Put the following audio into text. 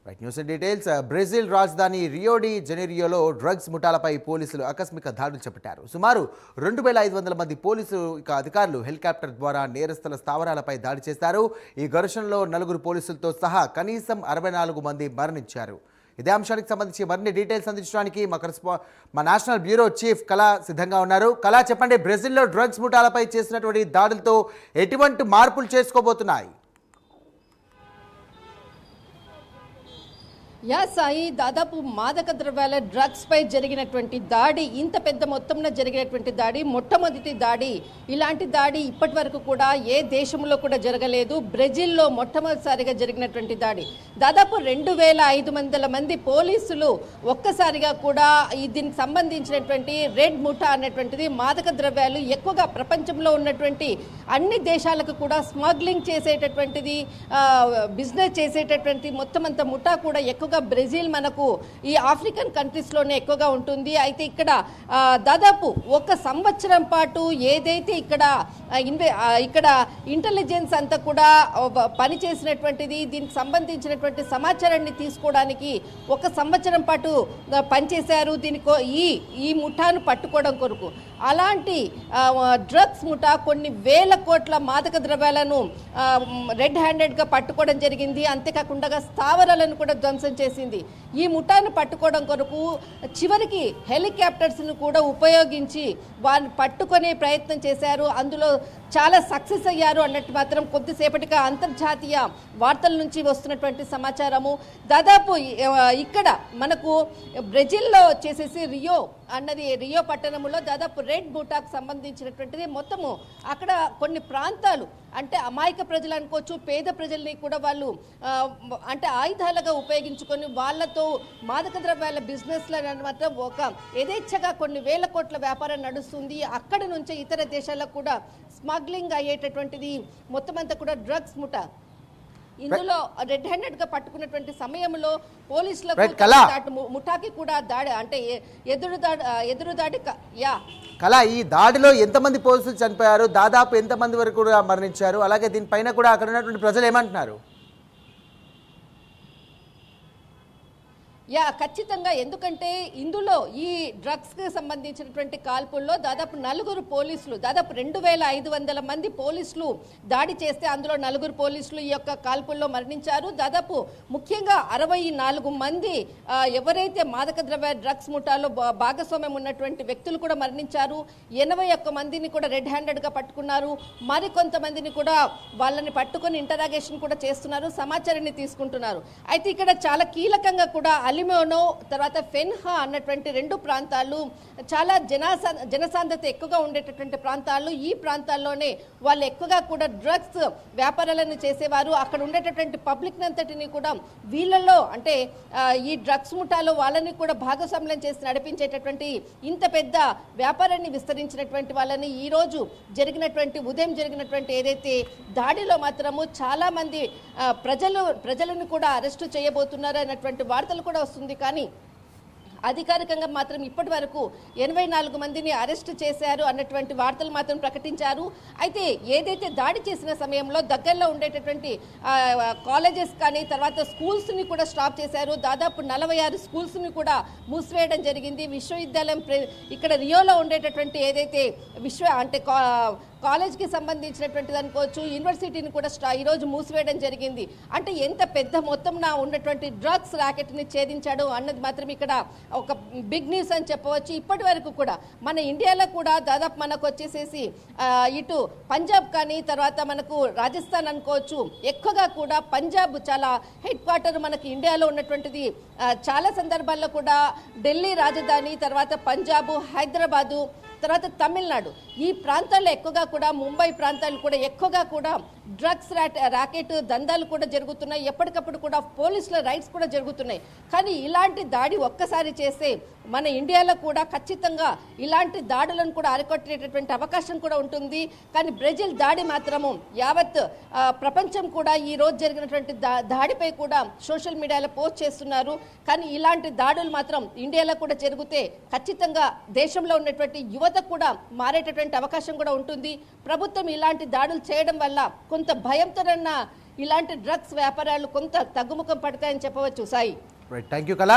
Right news details. Brazil రాజధాని Rio de జెనీరోలో drugs ముఠాలపై పోలీసులు ఆకస్మిక దాడులు చేపట్టారు. సుమారు 2500 మంది పోలీసులు అధికారులు హెలికాప్టర్ ద్వారా నేరస్తుల స్థావరాలపై దాడి చేశారు. ఈ ఘర్షణలో 4 పోలీసులతో సహా కనీసం 64 మంది మరణించారు. ఇదే అంశానికి సంబంధించి మరిన్ని డీటెయిల్స్ అందించడానికి మా నేషనల్ బ్యూరో చీఫ్ కళా సిద్ధంగా ఉన్నారు. కళా, చెప్పండి, బ్రెజిల్లో డ్రగ్స్ ముఠాలపై చేసినటువంటి దాడులతో ఎటువంటి మార్పులు చేసుకోబోతున్నాయి? సాయి, దాదాపు మాదక ద్రవ్యాల డ్రగ్స్ పై జరిగినటువంటి దాడి, ఇంత పెద్ద మొత్తంలో జరిగినటువంటి దాడి మొట్టమొదటి దాడి. ఇలాంటి దాడి ఇప్పటి వరకు కూడా ఏ దేశంలో కూడా జరగలేదు. బ్రెజిల్లో మొట్టమొదటిసారిగా జరిగినటువంటి దాడి. దాదాపు 2500 మంది పోలీసులు ఒక్కసారిగా కూడా దీనికి సంబంధించినటువంటి రెడ్ ముఠా అనేటువంటిది మాదక ద్రవ్యాలు ఎక్కువగా ప్రపంచంలో ఉన్నటువంటి అన్ని దేశాలకు కూడా స్మగ్లింగ్ చేసేటటువంటిది, బిజినెస్ చేసేటటువంటి మొత్తం అంత ముఠా కూడా ఎక్కువ బ్రెజిల్ మనకు ఈ ఆఫ్రికన్ కంట్రీస్లోనే ఎక్కువగా ఉంటుంది. అయితే ఇక్కడ దాదాపు 1 సంవత్సరం పాటు ఏదైతే ఇక్కడ ఇంటెలిజెన్స్ అంతా కూడా పనిచేసినటువంటిది, దీనికి సంబంధించినటువంటి సమాచారాన్ని తీసుకోవడానికి 1 సంవత్సరం పాటు పనిచేశారు ఈ ముఠాను పట్టుకోవడం కొరకు. అలాంటి డ్రగ్స్ ముఠా కొన్ని వేల కోట్ల మాదక ద్రవ్యాలను రెడ్ హ్యాండెడ్గా పట్టుకోవడం జరిగింది. అంతేకాకుండా స్థావరాలను కూడా ధ్వంసం చేసింది. ఈ ముఠాను పట్టుకోవడం కొరకు చివరికి హెలికాప్టర్స్ను కూడా ఉపయోగించి వారిని పట్టుకునే ప్రయత్నం చేశారు. అందులో చాలా సక్సెస్ అయ్యారు అన్నట్టు మాత్రం కొద్దిసేపటిగా అంతర్జాతీయ వార్తల నుంచి వస్తున్నటువంటి సమాచారము. దాదాపు ఇక్కడ మనకు బ్రెజిల్లో వచ్చేసేసి రియో పట్టణంలో దాదాపు రెడ్ ముఠాకు సంబంధించినటువంటిది మొత్తము అక్కడ కొన్ని ప్రాంతాలు, అంటే అమాయక ప్రజలు అనుకోవచ్చు, పేద ప్రజల్ని కూడా వాళ్ళు అంటే ఆయుధాలుగా ఉపయోగించుకొని వాళ్ళతో మాదక ద్రవ్యాల బిజినెస్లను మాత్రం యథేచ్ఛగా కొన్ని వేల కోట్ల వ్యాపారం నడుస్తుంది. అక్కడి నుంచి ఇతర దేశాలకు కూడా స్మగ్లింగ్ అయ్యేటటువంటిది మొత్తం అంతా కూడా డ్రగ్స్ ముఠా. ఇందులో రెడ్ హ్యాండెడ్ గా పట్టుకున్నటువంటి సమయంలో పోలీసులకు ముఠాకి కూడా దాడి, అంటే ఎదురుదాడి. కళ, ఈ దాడిలో ఎంతమంది పోలీసులు చనిపోయారు, దాదాపు ఎంతమంది వరకు కూడా మరణించారు, అలాగే దీనిపైన కూడా అక్కడ ఉన్నటువంటి ప్రజలు ఏమంటున్నారు? ఖచ్చితంగా, ఎందుకంటే ఇందులో ఈ డ్రగ్స్కి సంబంధించినటువంటి కాల్పుల్లో దాదాపు 4 పోలీసులు, దాదాపు 2500 మంది పోలీసులు దాడి చేస్తే అందులో 4 పోలీసులు ఈ యొక్క కాల్పుల్లో మరణించారు. దాదాపు ముఖ్యంగా 64 మంది ఎవరైతే మాదక ద్రవ్య డ్రగ్స్ ముఠాలో భాగస్వామ్యం ఉన్నటువంటి వ్యక్తులు కూడా మరణించారు. 81 మందిని కూడా రెడ్ హ్యాండెడ్గా పట్టుకున్నారు. మరికొంతమందిని కూడా వాళ్ళని పట్టుకొని ఇంటరాగేషన్ కూడా చేస్తున్నారు, సమాచారాన్ని తీసుకుంటున్నారు. అయితే ఇక్కడ చాలా కీలకంగా కూడా అలిమోనో తర్వాత ఫెన్హా అన్నటువంటి 2 ప్రాంతాలు చాలా జనసాంద్రత ఎక్కువగా ఉండేటటువంటి ప్రాంతాలు. ఈ ప్రాంతాల్లోనే వాళ్ళు ఎక్కువగా కూడా డ్రగ్స్ వ్యాపారాలను చేసేవారు. అక్కడ ఉండేటటువంటి పబ్లిక్ అంతటిని కూడా వీళ్ళలో, అంటే ఈ డ్రగ్స్ ముఠాలో వాళ్ళని కూడా భాగస్వామ్యం చేసి నడిపించేటటువంటి ఇంత పెద్ద వ్యాపారాన్ని విస్తరించినటువంటి వాళ్ళని ఈ రోజు ఉదయం జరిగినటువంటి ఏదైతే దాడిలో మాత్రము చాలా మంది ప్రజలను కూడా అరెస్టు చేయబోతున్నారు అన్నటువంటి వార్తలు కూడా వస్తుంది. కానీ అధికారికంగా మాత్రం ఇప్పటి వరకు 84 మందిని అరెస్ట్ చేశారు అన్నటువంటి వార్తలు మాత్రం ప్రకటించారు. అయితే ఏదైతే దాడి చేసిన సమయంలో దగ్గరలో ఉండేటటువంటి కాలేజెస్ కానీ తర్వాత స్కూల్స్ని కూడా స్టాప్ చేశారు. దాదాపు 46 స్కూల్స్ని కూడా మూసివేయడం జరిగింది. విశ్వవిద్యాలయం ఇక్కడ రియోలో ఉండేటటువంటి ఏదైతే కాలేజ్కి సంబంధించినటువంటిది అనుకోవచ్చు, యూనివర్సిటీని కూడా ఈరోజు మూసివేయడం జరిగింది. అంటే ఎంత పెద్ద మొత్తంలో ఉన్నటువంటి డ్రగ్స్ ర్యాకెట్ని ఛేదించాడు అన్నది మాత్రం ఇక్కడ ఒక బిగ్ న్యూస్ అని చెప్పవచ్చు. ఇప్పటి వరకు కూడా మన ఇండియాలో కూడా దాదాపు మనకు వచ్చేసేసి ఇటు పంజాబ్ కానీ తర్వాత మనకు రాజస్థాన్ అనుకోవచ్చు, ఎక్కువగా కూడా పంజాబ్ చాలా హెడ్ క్వార్టర్ మనకి ఇండియాలో ఉన్నటువంటిది. చాలా సందర్భాల్లో కూడా ఢిల్లీ రాజధాని, తర్వాత పంజాబ్, హైదరాబాదు, తర్వాత తమిళనాడు ఈ ప్రాంతాల్లో ఎక్కువగా కూడా, ముంబై ప్రాంతాలు కూడా ఎక్కువగా కూడా డ్రగ్స్ ర్యాకెట్ దందాలు కూడా జరుగుతున్నాయి. ఎప్పటికప్పుడు కూడా పోలీసుల రైట్స్ కూడా జరుగుతున్నాయి. కానీ ఇలాంటి దాడి ఒక్కసారి చేస్తే మన ఇండియాలో కూడా ఖచ్చితంగా ఇలాంటి దాడులను కూడా అరికట్టేటటువంటి అవకాశం కూడా ఉంటుంది. కానీ బ్రెజిల్ దాడి మాత్రము యావత్ ప్రపంచం కూడా ఈ రోజు జరిగినటువంటి దాడిపై కూడా సోషల్ మీడియాలో పోస్ట్ చేస్తున్నారు. కానీ ఇలాంటి దాడులు మాత్రం ఇండియాలో కూడా జరిగితే ఖచ్చితంగా దేశంలో ఉన్నటువంటి యువత యువత కూడా మారేటటువంటి అవకాశం కూడా ఉంటుంది. ప్రభుత్వం ఇలాంటి దాడులు చేయడం వల్ల కొంత భయంతోనన్నా ఇలాంటి డ్రగ్స్ వ్యాపారాలు కొంత తగ్గుముఖం పడతాయని చెప్పవచ్చు. సాయి, రైట్, థ్యాంక్ యూ కళ.